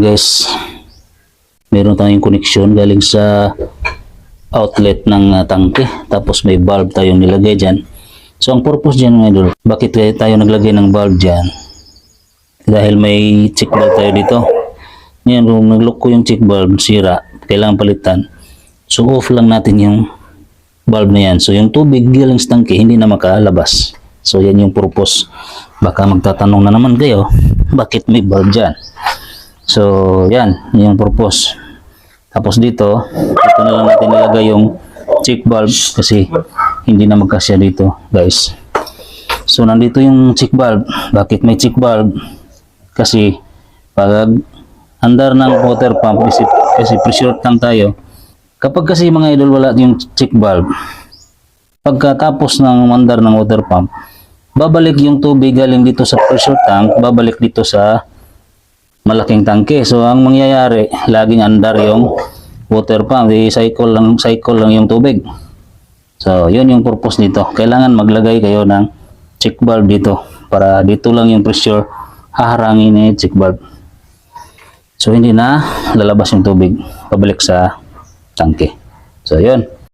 Ayan guys, meron tayong koneksyon galing sa outlet ng tangke, tapos may bulb tayong nilagay dyan. So ang purpose dyan mga idol, bakit tayo naglagay ng bulb dyan? Dahil may check bulb tayo dito. Ngayon kung nag-look ko yung check bulb, sira, kailangan palitan. So off lang natin yung bulb na yan. So yung tubig galing sa tangke hindi na makalabas. So yan yung purpose. Baka magtatanong na naman kayo, bakit may bulb dyan? So yan yung purpose. Tapos dito na lang natin ilagay yung check bulb kasi hindi na magkasya dito guys. So nandito yung check bulb. Bakit may check bulb? Kasi pag andar ng water pump, kasi pressure tank tayo. Kapag kasi mga idol wala yung check bulb, pagkatapos ng andar ng water pump, babalik yung tubig galing dito sa pressure tank, babalik dito sa malaking tangke. So ang mangyayari, laging andar yung water pump, cycle lang yung tubig. So yun yung purpose nito. Kailangan maglagay kayo ng check bulb dito para dito lang yung pressure haharangin ni check bulb. So hindi na lalabas yung tubig pabalik sa tangke. So yun.